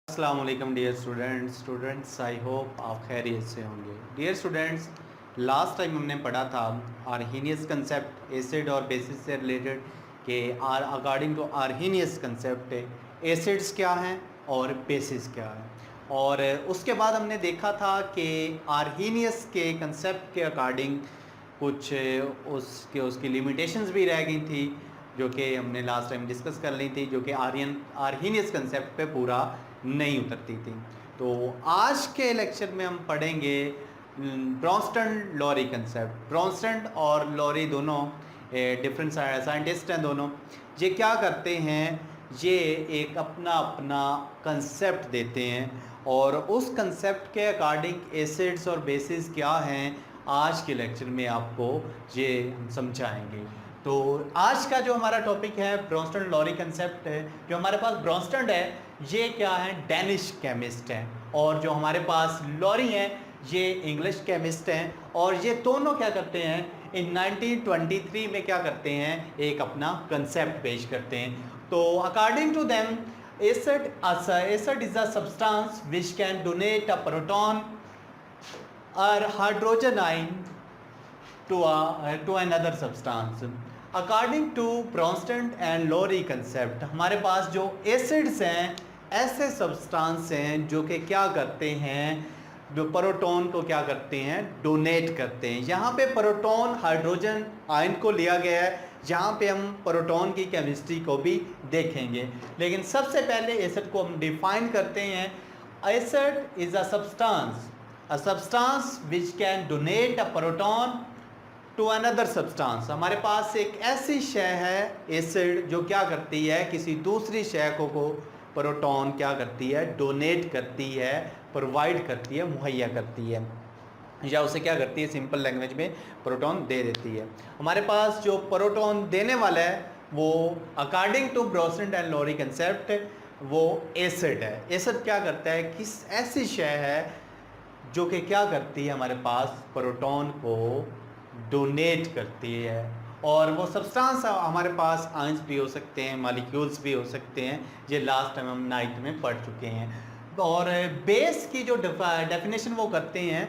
अस्सलाम वालेकुम dear students I hope आप खैरियत से होंगे। डियर स्टूडेंट्स, लास्ट टाइम हमने पढ़ा था आर्हीनियस कंसेप्ट एसिड और बेसिस से रिलेटेड कि according to Arrhenius concept acids क्या हैं और बेसिस क्या है। और उसके बाद हमने देखा था कि आर्हीनियस के कंसेप्ट के अकॉर्डिंग कुछ उसकी लिमिटेशंस भी रह गई थी जो कि हमने लास्ट टाइम डिस्कस कर ली थी, जो कि आर्हीनियस कंसेप्ट पे पूरा नहीं उतरती थी। तो आज के लेक्चर में हम पढ़ेंगे ब्रोंस्टन लॉरी कंसेप्ट। ब्रोंस्टन और लॉरी दोनों डिफरेंट साइंटिस्ट हैं। दोनों ये क्या करते हैं, ये एक अपना अपना कंसेप्ट देते हैं और उस कंसेप्ट के अकॉर्डिंग एसिड्स और बेसिस क्या हैं आज के लेक्चर में आपको ये हम समझाएंगे। तो आज का जो हमारा टॉपिक है ब्रोंस्टन लॉरी कंसेप्ट है। जो हमारे पास ब्रोंस्टन है ये क्या है, डेनिश केमिस्ट हैं, और जो हमारे पास लॉरी हैं ये इंग्लिश केमिस्ट हैं। और ये दोनों क्या करते हैं, इन 1923 में क्या करते हैं, एक अपना कंसेप्ट पेश करते हैं। तो according to them acid is a substance which can donate a proton or hydrogen ion to another substance. According to Bronsted and Lowry concept हमारे पास जो एसिड्स हैं ऐसे सब्सटेंस हैं जो कि क्या करते हैं, जो प्रोटॉन को क्या करते हैं, डोनेट करते हैं। यहाँ पे प्रोटॉन हाइड्रोजन आयन को लिया गया है, जहाँ पे हम प्रोटॉन की केमिस्ट्री को भी देखेंगे। लेकिन सबसे पहले एसिड को हम डिफाइन करते हैं। Acid is a substance which can donate a proton to another substance. हमारे पास एक ऐसी शय है एसिड जो क्या करती है, किसी दूसरी शय को प्रोटॉन क्या करती है, डोनेट करती है, प्रोवाइड करती है, मुहैया करती है, या उसे क्या करती है, सिंपल लैंग्वेज में प्रोटॉन दे देती है। हमारे पास जो प्रोटॉन देने वाला है वो according to Bronsted and Lowry concept वो एसिड है। एसिड क्या करता है, किस ऐसी शय है जो कि क्या करती है, हमारे पास प्रोटॉन को डोनेट करती है। और वो सब्सटेंस हमारे पास आयंस भी हो सकते हैं, मॉलिक्यूल्स भी हो सकते हैं, ये लास्ट टाइम हम नाइट में पढ़ चुके हैं। और बेस की जो डेफिनेशन वो करते हैं,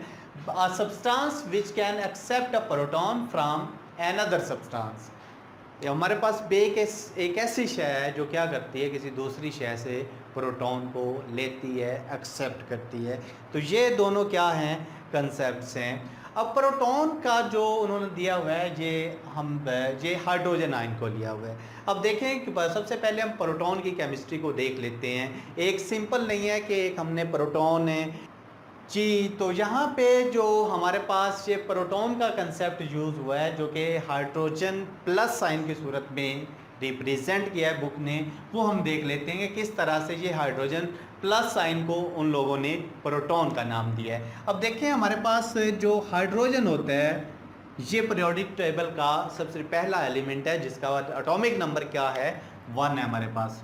a substance which can accept a proton from another substance. हमारे पास एक ऐसी शय है जो क्या करती है, किसी दूसरी शय से प्रोटॉन को लेती है, एक्सेप्ट करती है। तो ये दोनों क्या हैं, कंसेप्ट्स हैं। अब प्रोटॉन का जो उन्होंने दिया हुआ है ये हाइड्रोजन आयन को लिया हुआ है। अब देखें कि सबसे पहले हम प्रोटॉन की केमिस्ट्री को देख लेते हैं। एक सिंपल नहीं है कि एक हमने प्रोटॉन है जी। तो यहाँ पे जो हमारे पास ये प्रोटॉन का कंसेप्ट यूज़ हुआ है, जो कि हाइड्रोजन प्लस साइन की सूरत में रिप्रेजेंट किया है बुक ने, वो हम देख लेते हैं कि किस तरह से ये हाइड्रोजन प्लस साइन को उन लोगों ने प्रोटॉन का नाम दिया है। अब देखें हमारे पास जो हाइड्रोजन होता है ये पीरियोडिक टेबल का सबसे पहला एलिमेंट है, जिसका एटॉमिक नंबर क्या है, 1 है हमारे पास।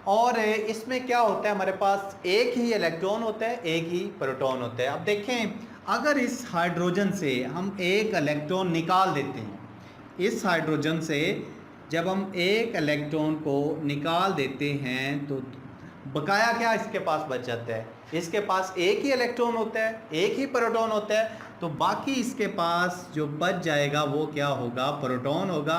और इसमें क्या होता है, हमारे पास एक ही इलेक्ट्रॉन होता है, एक ही प्रोटॉन होता है। अब देखें अगर इस हाइड्रोजन से हम एक इलेक्ट्रॉन निकाल देते हैं, इस हाइड्रोजन से जब हम एक इलेक्ट्रॉन को निकाल देते हैं तो बकाया क्या इसके पास बच जाता है, इसके पास एक ही इलेक्ट्रॉन होता है, एक ही प्रोटॉन होता है। तो बाकी इसके पास जो बच जाएगा वो क्या होगा, प्रोटॉन होगा।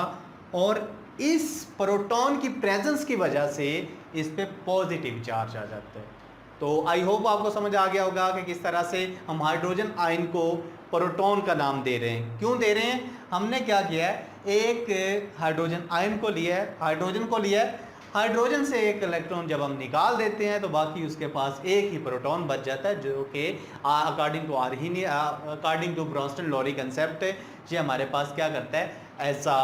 और इस प्रोटॉन की प्रेजेंस की वजह से इस पे पॉजिटिव चार्ज आ जाता है। तो आई होप आपको समझ आ गया होगा कि किस तरह से हम हाइड्रोजन आयन को प्रोटॉन का नाम दे रहे हैं। क्यों दे रहे हैं, हमने क्या किया है, एक हाइड्रोजन आयन को लिया है, हाइड्रोजन से एक इलेक्ट्रॉन जब हम निकाल देते हैं तो बाकी उसके पास एक ही प्रोटॉन बच जाता है, जो कि अकॉर्डिंग टू ब्रोंस्टन लॉरी कंसेप्ट ये हमारे पास क्या करता है, ऐसा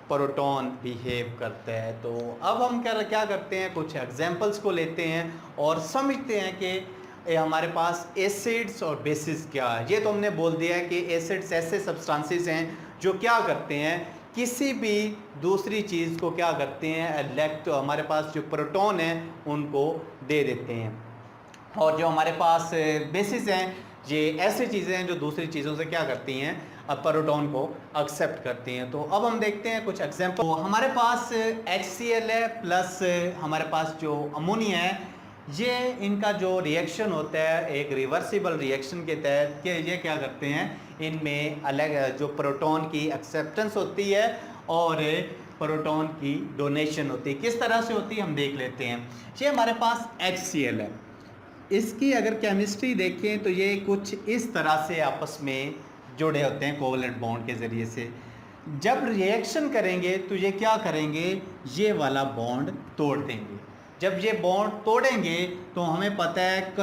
प्रोटॉन बिहेव करता है। तो अब हम क्या करते हैं, कुछ एग्जांपल्स को लेते हैं और समझते हैं कि हमारे पास एसिड्स और बेसिस क्या है। ये तो हमने बोल दिया है कि एसिड्स ऐसे सब्सटेंसेस हैं जो क्या करते हैं, किसी भी दूसरी चीज़ को क्या करते हैं, हमारे पास जो प्रोटॉन है उनको दे देते हैं। और जो हमारे पास बेसिस हैं ये ऐसी चीज़ें हैं जो दूसरी चीज़ों से क्या करती हैं, प्रोटॉन को एक्सेप्ट करती हैं। तो अब हम देखते हैं कुछ एग्जांपल। तो हमारे पास HCl है प्लस हमारे पास जो अमोनिया है ये इनका जो रिएक्शन होता है एक रिवर्सिबल रिएक्शन के तहत कि ये क्या करते हैं, इनमें अलग जो प्रोटॉन की एक्सेप्टेंस होती है और प्रोटॉन की डोनेशन होती है। किस तरह से होती है हम देख लेते हैं। ये हमारे पास HCl है, इसकी अगर केमिस्ट्री देखें तो ये कुछ इस तरह से आपस में जुड़े होते हैं कोवलेंट बॉन्ड के ज़रिए से। जब रिएक्शन करेंगे तो ये क्या करेंगे, ये वाला बॉन्ड तोड़ देंगे। जब ये बॉन्ड तोड़ेंगे तो हमें पता है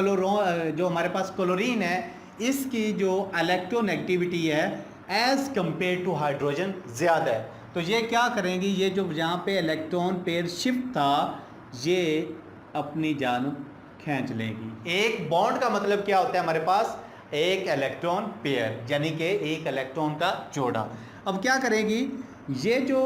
जो हमारे पास क्लोरीन है इसकी जो इलेक्ट्रोनेगेटिविटी है एज़ कंपेयर टू हाइड्रोजन ज़्यादा है। तो ये क्या करेंगी, ये जो यहाँ पे इलेक्ट्रॉन पेयर शिफ्ट था ये अपनी जानब खींच लेगी। एक बॉन्ड का मतलब क्या होता है, हमारे पास एक इलेक्ट्रॉन पेयर यानी कि एक इलेक्ट्रॉन का जोड़ा। अब क्या करेगी, ये जो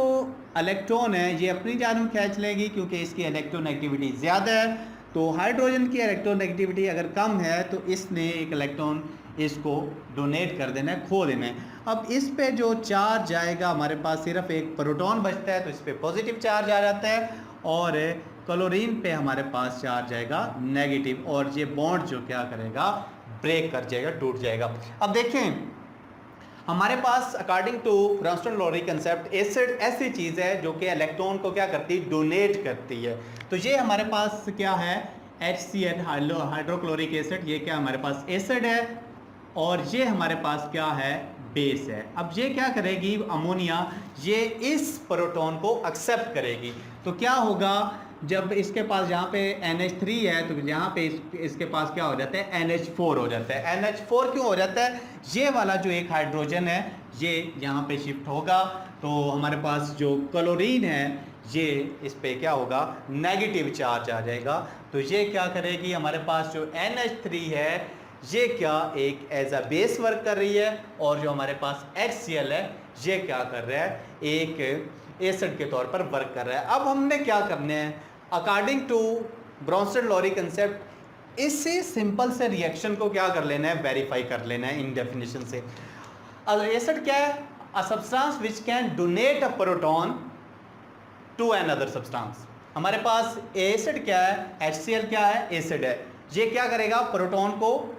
इलेक्ट्रॉन है ये अपनी जानब खींच लेगी क्योंकि इसकी इलेक्ट्रोनेगेटिविटी ज़्यादा है। तो हाइड्रोजन की इलेक्ट्रोनेगेटिविटी अगर कम है तो इसने एक इलेक्ट्रॉन इसको डोनेट कर देना है, खो देना है। अब इस पे जो चार्ज आएगा, हमारे पास सिर्फ एक प्रोटॉन बचता है तो इस पे पॉजिटिव चार्ज आ जाता है और क्लोरीन पे हमारे पास चार्ज आएगा नेगेटिव और ये बॉन्ड जो क्या करेगा, ब्रेक कर जाएगा, टूट जाएगा। अब देखें हमारे पास अकॉर्डिंग टू ब्रॉन्स्टन-लोरी कंसेप्ट एसिड ऐसी चीज़ है जो कि इलेक्ट्रॉन को क्या करती है, डोनेट करती है। तो ये हमारे पास क्या है, HCl हाइड्रोक्लोरिक एसिड, ये क्या हमारे पास एसिड है और ये हमारे पास क्या है, बेस है। अब ये क्या करेगी, अमोनिया ये इस प्रोटॉन को एक्सेप्ट करेगी। तो क्या होगा, जब इसके पास यहाँ पे NH3 है तो यहाँ पे इसके पास क्या हो जाता है, NH4 हो जाता है। NH4 क्यों हो जाता है, ये वाला जो एक हाइड्रोजन है ये यहाँ पे शिफ्ट होगा तो हमारे पास जो क्लोरीन है ये इस पे क्या होगा, नेगेटिव चार्ज आ जाएगा। तो ये क्या करेगी, हमारे पास जो NH3 है ये क्या एक एज अ बेस वर्क कर रही है और जो हमारे पास HCl है ये क्या कर रहा है, एक एसिड के तौर पर वर्क कर रहा है। अब हमने क्या करना है, अकॉर्डिंग टू ब्रॉन्स्टन-लोरी कंसेप्ट इससे सिंपल से रिएक्शन को क्या कर लेना है, वेरीफाई कर लेना है इन डेफिनेशन से। एसिड क्या है, a substance which can donate a proton to another substance. हमारे पास एसिड क्या है, HCl क्या है, एसिड है। ये क्या करेगा, प्रोटॉन को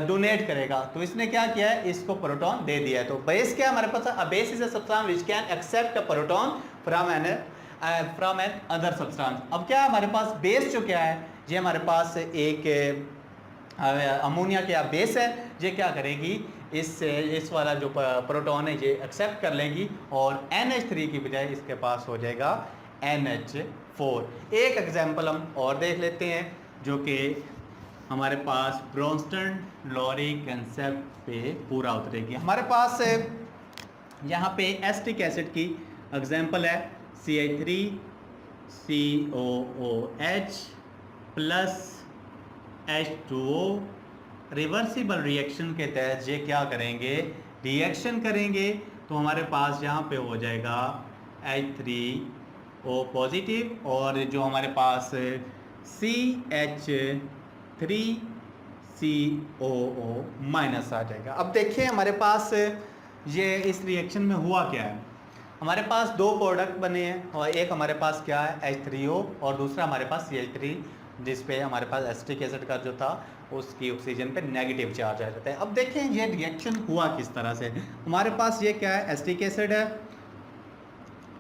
डोनेट करेगा। तो इसने क्या किया है, इसको प्रोटॉन दे दिया है। तो बेस क्या है हमारे पास, a base is a substance which can accept a proton from another substance. अब क्या है हमारे पास बेस जो क्या है, ये हमारे पास एक अमोनिया क्या बेस है, ये क्या करेगी, इस वाला जो प्रोटॉन है ये एक्सेप्ट कर लेगी और NH3 की बजाय इसके पास हो जाएगा NH4। एक एग्जांपल हम और देख लेते हैं जो कि हमारे पास ब्रॉन्स्टन-लोरी कंसेप्ट पे पूरा उतरेगी। हमारे पास यहाँ पे एसिटिक एसिड की एग्जांपल है CH3COOH plus H2O। Reversible reaction के तहत ये क्या करेंगे, रिएक्शन करेंगे तो हमारे पास यहाँ पे हो जाएगा H3O पॉजिटिव और जो हमारे पास CH3COO माइनस आ जाएगा। अब देखिए हमारे पास ये इस रिएक्शन में हुआ क्या है, हमारे पास दो प्रोडक्ट बने हैं और एक हमारे पास क्या है H3O और दूसरा हमारे पास CH3 जिस पे हमारे पास एसिटिक एसिड का जो था उसकी ऑक्सीजन पे नेगेटिव चार्ज आ जाता है। अब देखें ये रिएक्शन हुआ किस तरह से, हमारे पास ये क्या है, एसिटिक एसिड है।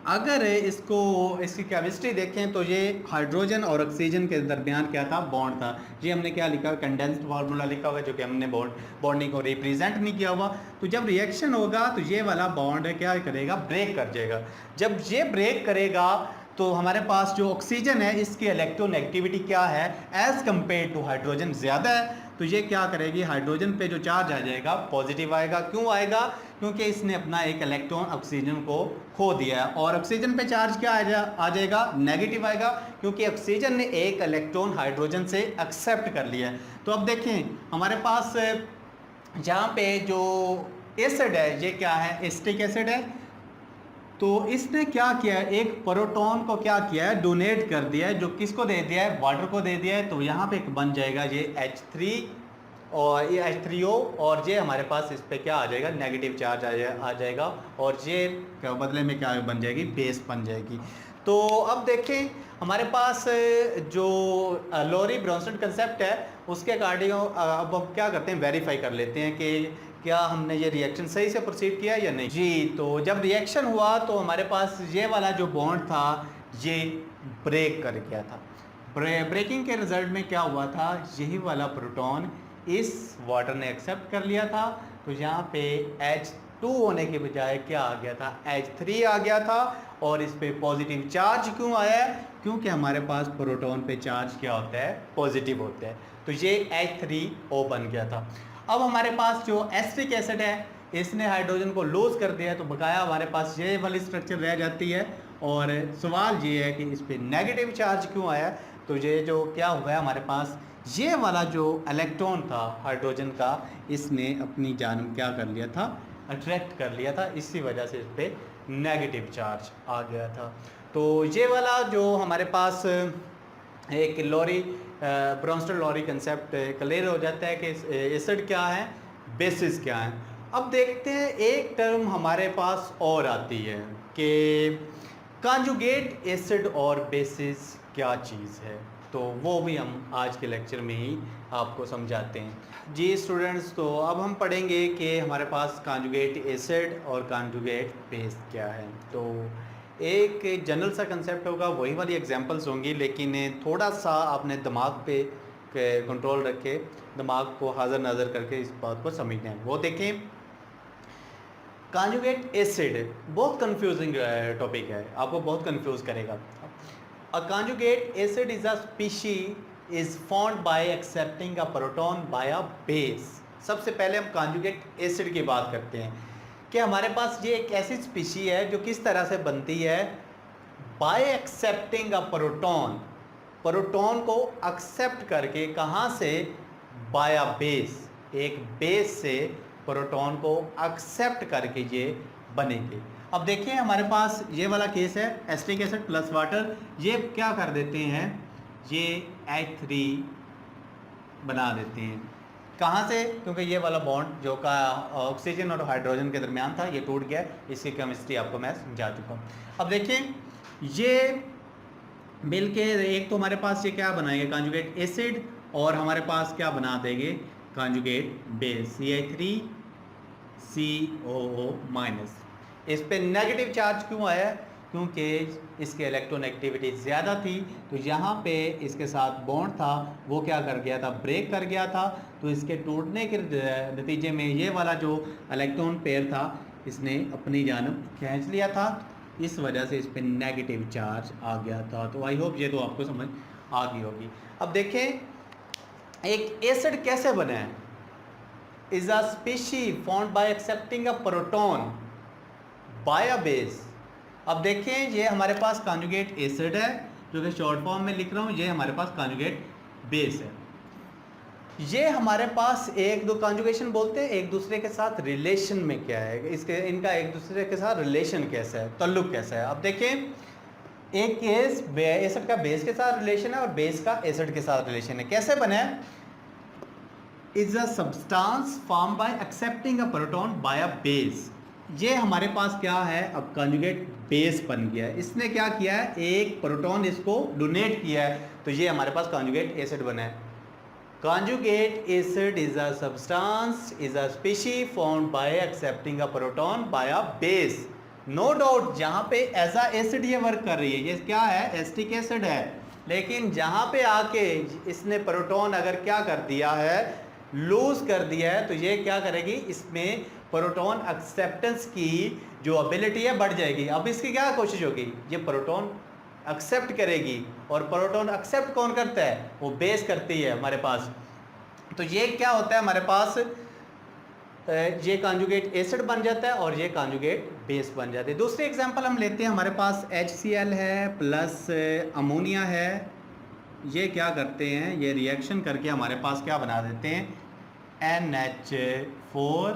अगर इसकी केमिस्ट्री देखें तो ये हाइड्रोजन और ऑक्सीजन के दरमियान क्या था, बॉन्ड था। ये हमने क्या लिखा, कंडेंस्ड फार्मूला लिखा हुआ है जो कि हमने बॉन्डिंग को रिप्रेजेंट नहीं किया हुआ। तो जब रिएक्शन होगा तो ये वाला बॉन्ड क्या करेगा, ब्रेक कर जाएगा। जब ये ब्रेक करेगा तो हमारे पास जो ऑक्सीजन है इसकी इलेक्ट्रोनेगेटिविटी क्या है, एज़ कम्पेयर टू हाइड्रोजन ज़्यादा है। तो ये क्या करेगी, हाइड्रोजन पे जो चार्ज आ जाएगा पॉजिटिव आएगा। क्यों आएगा, क्योंकि इसने अपना एक इलेक्ट्रॉन ऑक्सीजन को खो दिया है और ऑक्सीजन पे चार्ज क्या आ जाएगा, नेगेटिव आएगा क्योंकि ऑक्सीजन ने एक इलेक्ट्रॉन हाइड्रोजन से एक्सेप्ट कर लिया है। तो अब देखें हमारे पास जहाँ पे जो एसिड है ये क्या है, एसिटिक एसिड है। तो इसने क्या किया है, एक प्रोटॉन को क्या किया है, डोनेट कर दिया है। जो किसको दे दिया है, वाटर को दे दिया है। तो यहाँ पे एक बन जाएगा ये H3 और ये H3O और ये हमारे पास इस पे क्या आ जाएगा, नेगेटिव चार्ज आ जाएगा और ये बदले में क्या बन जाएगी, बेस बन जाएगी। तो अब देखें हमारे पास जो लोरी ब्रोंस्टन कंसेप्ट है उसके अकॉर्डिंग अब हम क्या करते हैं, वेरीफाई कर लेते हैं कि क्या हमने ये रिएक्शन सही से प्रोसीड किया या नहीं। जी, तो जब रिएक्शन हुआ तो हमारे पास ये वाला जो बॉन्ड था ये ब्रेक कर गया था। ब्रेकिंग के रिजल्ट में क्या हुआ था, यही वाला प्रोटॉन इस वाटर ने एक्सेप्ट कर लिया था, तो यहाँ पे H2 होने के बजाय क्या आ गया था, H3 आ गया था। और इस पे पॉजिटिव चार्ज क्यों आया है, क्योंकि हमारे पास प्रोटॉन पे चार्ज क्या होता है, पॉजिटिव होता है, तो ये H3O बन गया था। अब हमारे पास जो एसिटिक एसिड है इसने हाइड्रोजन को लूज कर दिया है, तो बकाया हमारे पास ये वाली स्ट्रक्चर रह जाती है। और सवाल ये है कि इस पे नेगेटिव चार्ज क्यों आया, तो ये जो क्या हुआ है हमारे पास, ये वाला जो इलेक्ट्रॉन था हाइड्रोजन का, इसने अपनी जानिब क्या कर लिया था, अट्रैक्ट कर लिया था, इसी वजह से इस पे नेगेटिव चार्ज आ गया था। तो ये वाला जो हमारे पास एक लोरी ब्रोंस्टन लोरी कंसेप्ट क्लियर हो जाता है कि एसिड क्या है, बेसिस क्या है। अब देखते हैं एक टर्म हमारे पास और आती है कि कॉन्जुगेट एसिड और बेसिस क्या चीज़ है, तो वो भी हम आज के लेक्चर में ही आपको समझाते हैं। जी स्टूडेंट्स, तो अब हम पढ़ेंगे कि हमारे पास कॉन्जुगेट एसिड और कॉन्जुगेट बेस क्या है। तो एक जनरल सा कंसेप्ट होगा, वही वाली एग्जांपल्स होंगी, लेकिन थोड़ा सा आपने दिमाग पे कंट्रोल रखे, दिमाग को हाज़र नाज़र करके इस बात को समझना है। वो देखें, कॉन्जुगेट एसिड बहुत कंफ्यूजिंग टॉपिक है, आपको बहुत कंफ्यूज करेगा। A conjugate acid is a species is formed by accepting a proton by a base। सबसे पहले हम conjugate acid की बात करते हैं कि हमारे पास ये एक ऐसी स्पीशी है जो किस तरह से बनती है, by accepting a proton, proton को एक्सेप्ट करके, कहाँ से, by a base, एक बेस से प्रोटॉन को एक्सेप्ट करके ये बनेंगे। अब देखिए हमारे पास ये वाला केस है, एसिटिक एसिड प्लस वाटर, ये क्या कर देते हैं, ये H3 बना देते हैं। कहाँ से, क्योंकि ये वाला बॉन्ड जो का ऑक्सीजन और हाइड्रोजन के दरमियान था ये टूट गया, इसकी केमिस्ट्री आपको मैं समझा चुका हूँ। अब देखिए ये मिलके एक तो हमारे पास ये क्या बनाएंगे, कॉन्जुगेट एसिड, और हमारे पास क्या बना देंगे, कॉन्जुगेट बेस, CH3COO-। इस पे नेगेटिव चार्ज क्यों आया, क्योंकि इसके इलेक्ट्रोनेगेटिविटी ज़्यादा थी, तो यहाँ पे इसके साथ बॉन्ड था वो क्या कर गया था, ब्रेक कर गया था, तो इसके टूटने के नतीजे में ये वाला जो इलेक्ट्रॉन पेयर था इसने अपनी जानिब खींच लिया था, इस वजह से इस पे नेगेटिव चार्ज आ गया था। तो आई होप ये तो आपको समझ आ गई होगी। अब देखें एक एसिड कैसे बना है, is a species formed by accepting a proton by a base. अब देखें ये हमारे पास कॉन्जुगेट एसिड है, जो कि शॉर्ट फॉर्म में लिख रहा हूँ, ये हमारे पास कॉन्जुगेट बेस है। ये हमारे पास एक दो कॉन्जुगेशन बोलते हैं एक दूसरे के साथ रिलेशन में क्या है, इसके इनका एक दूसरे के साथ रिलेशन कैसा है, ताल्लुक कैसा है। अब देखें एक केस एसिड का बेस के साथ रिलेशन है और बेस का एसिड के साथ रिलेशन है। कैसे बना है, is a substance form by accepting a proton by a base. ये हमारे पास क्या है, अब कॉन्जुगेट बेस बन गया है, इसने क्या किया है, एक प्रोटॉन इसको डोनेट किया है, तो ये हमारे पास कॉन्जुगेट एसिड बना है। Conjugate acid is a substance is a species formed by accepting a proton by a base. No doubt जहाँ पे एज अ एसिड ये वर्क कर रही है, ये क्या है, एसिटिक एसिड है, लेकिन जहाँ पे आके इसने प्रोटॉन अगर क्या कर दिया है, लूज कर दिया है, तो ये क्या करेगी, इसमें प्रोटॉन एक्सेप्टेंस की जो एबिलिटी है बढ़ जाएगी। अब इसकी क्या कोशिश होगी, ये प्रोटॉन एक्सेप्ट करेगी, और प्रोटॉन एक्सेप्ट कौन करता है, वो बेस करती है हमारे पास। तो ये क्या होता है हमारे पास, ये कॉन्जुगेट एसिड बन जाता है और ये कॉन्जुगेट बेस बन जाते हैं। दूसरी एग्जांपल हम लेते हैं, हमारे पास HCl है प्लस अमोनिया है, ये क्या करते हैं, ये रिएक्शन करके हमारे पास क्या बना देते हैं, NH4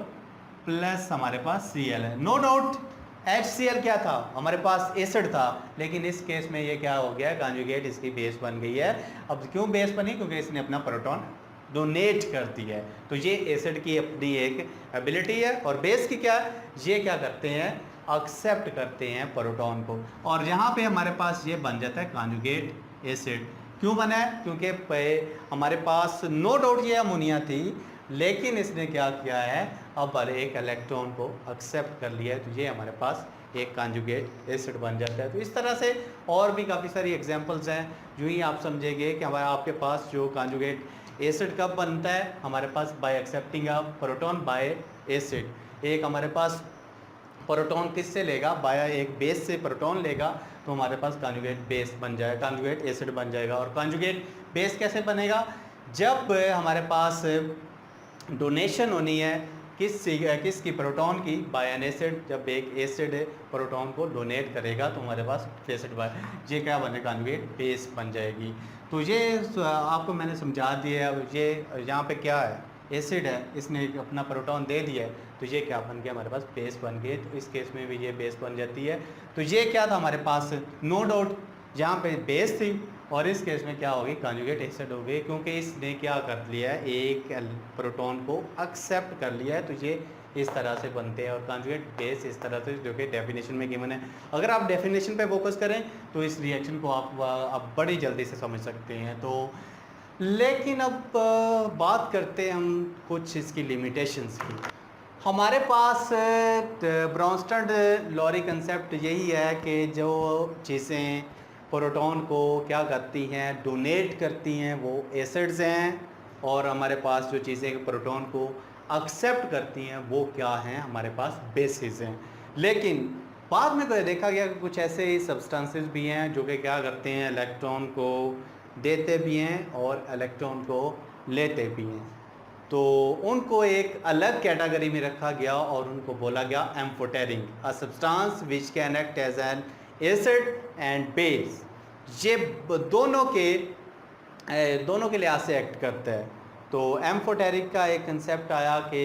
प्लस हमारे पास Cl है। नो डाउट HCl क्या था, हमारे पास एसिड था, लेकिन इस केस में ये क्या हो गया, कॉन्जुगेट इसकी बेस बन गई है। अब क्यों बेस बनी, क्योंकि इसने अपना प्रोटॉन डोनेट कर दिया है, तो ये एसिड की अपनी एक एबिलिटी है। और बेस की क्या, ये क्या करते हैं, एक्सेप्ट करते हैं प्रोटॉन को, और यहाँ पे हमारे पास ये बन जाता है कॉन्जुगेट एसिड। क्यों बना है? क्योंकि हमारे पास नो डाउट ये अमोनिया थी, लेकिन इसने क्या किया है, अब एक इलेक्ट्रॉन को एक्सेप्ट कर लिया है, तो ये हमारे पास एक कॉन्जुगेट एसिड बन जाता है। तो इस तरह से और भी काफ़ी सारी एग्जांपल्स हैं, जो ही आप समझेंगे कि हमारे आपके पास जो कॉन्जुगेट एसिड कब बनता है, हमारे पास by accepting a proton by acid. एक हमारे पास प्रोटॉन किससे लेगा, बाय एक बेस से प्रोटॉन लेगा, तो हमारे पास कॉन्जुगेट बेस बन जाएगा, कॉन्जुगेट एसिड बन जाएगा। और कॉन्जुगेट बेस कैसे बनेगा, जब हमारे पास डोनेशन होनी है किसकी, प्रोटॉन की, बाय एन एसिड। जब एक एसिड प्रोटॉन को डोनेट करेगा तो हमारे पास एसिड बाय, ये क्या बनेगा, कॉन्जुगेट बेस बन जाएगी। तो ये आपको मैंने समझा दिया। अब ये यहाँ पे क्या है, एसिड है, इसने अपना प्रोटॉन दे दिया है, तो ये क्या बन गया, हमारे पास बेस बन गए। तो इस केस में भी ये बेस बन जाती है। तो ये क्या था हमारे पास, नो डाउट यहाँ पे बेस थी, और इस केस में क्या होगी, कॉन्जुगेट एसिड हो गई, क्योंकि इसने क्या कर लिया है, एक प्रोटॉन को एक्सेप्ट कर लिया है। तो ये इस तरह से बनते हैं। और कॉन्जुगेट बेस इस तरह से, जो कि डेफिनेशन में गिवन है। अगर आप डेफिनेशन पे फोकस करें तो इस रिएक्शन को आप बड़ी जल्दी से समझ सकते हैं। तो लेकिन अब बात करते हैं हम कुछ इसकी लिमिटेशंस की। हमारे पास ब्रॉन्स्टड लॉरी कंसेप्ट यही है कि जो चीज़ें प्रोटॉन को क्या करती हैं, डोनेट करती हैं, वो एसिड्स हैं, और हमारे पास जो चीज़ें प्रोटॉन को एक्सेप्ट करती हैं वो क्या हैं, हमारे पास बेसिस हैं। लेकिन बाद में देखा गया कि कुछ ऐसे सब्सटेंसेस भी हैं जो कि क्या करते हैं, इलेक्ट्रॉन को देते भी हैं और इलेक्ट्रॉन को लेते भी हैं। तो उनको एक अलग कैटेगरी में रखा गया और उनको बोला गया amphoteric, a substance which can act as an acid and base. ये दोनों के लिहाज से एक्ट करता है। तो एम्फोटेरिक का एक कंसेप्ट आया कि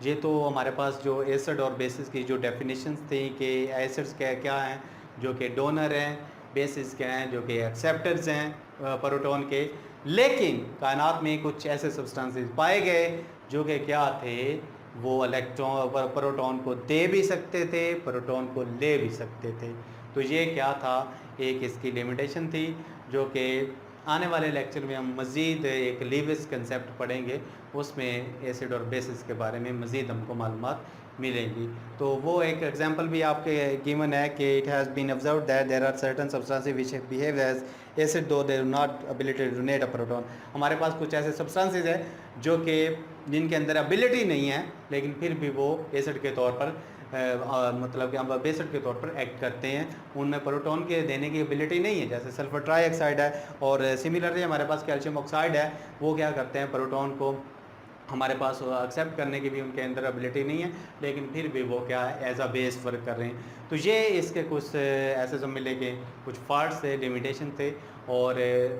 ये तो हमारे पास जो एसिड और बेसिस की जो डेफिनेशंस थी कि एसिड्स क्या हैं जो कि डोनर हैं, बेसिस क्या हैं जो कि एक्सेप्टर्स हैं प्रोटॉन के। लेकिन कायनात में कुछ ऐसे सब्सटेंसेस पाए गए जो कि क्या थे, वो इलेक्ट्रॉन प्रोटॉन को दे भी सकते थे, प्रोटॉन को ले भी सकते थे। तो ये क्या था, एक इसकी लिमिटेशन थी, जो कि आने वाले लेक्चर में हम मज़ीद एक लीविस कंसेप्ट पढ़ेंगे, उसमें एसिड और बेसिस के बारे में मज़ीद हमको मालूमात मिलेंगी। तो वो एक एग्जांपल भी आपके गिवन है कि it has been observe that there are certain substances which behave as acid though they not ability to donate a proton. हमारे पास कुछ ऐसे सब्सटेंसेस हैं जो कि जिनके अंदर एबिलिटी नहीं है, लेकिन फिर भी वो एसिड के तौर पर मतलब कि हम बेसिड के तौर पर एक्ट करते हैं। उनमें प्रोटॉन के देने की एबिलिटी नहीं है, जैसे सल्फर ट्राईऑक्साइड है, और सिमिलरली हमारे पास कैल्शियम ऑक्साइड है, वो क्या करते हैं, प्रोटॉन को हमारे पास एक्सेप्ट करने की भी उनके अंदर एबिलिटी नहीं है, लेकिन फिर भी वो क्या है, एज अ बेस वर्क कर रहे हैं। तो ये इसके कुछ ऐसे जो मिले के कुछ फाल्ट थे, लिमिटेशन थे, और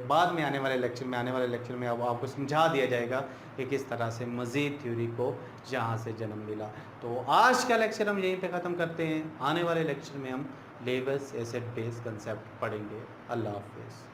बाद में आने वाले लेक्चर में अब आपको समझा दिया जाएगा कि किस तरह से मज़ीद थ्योरी को यहाँ से जन्म मिला। तो आज का लेक्चर हम यहीं पे ख़त्म करते हैं। आने वाले लेक्चर में हम लेविस एसिड बेस कंसेप्ट पढ़ेंगे। अल्लाह हाफिज़।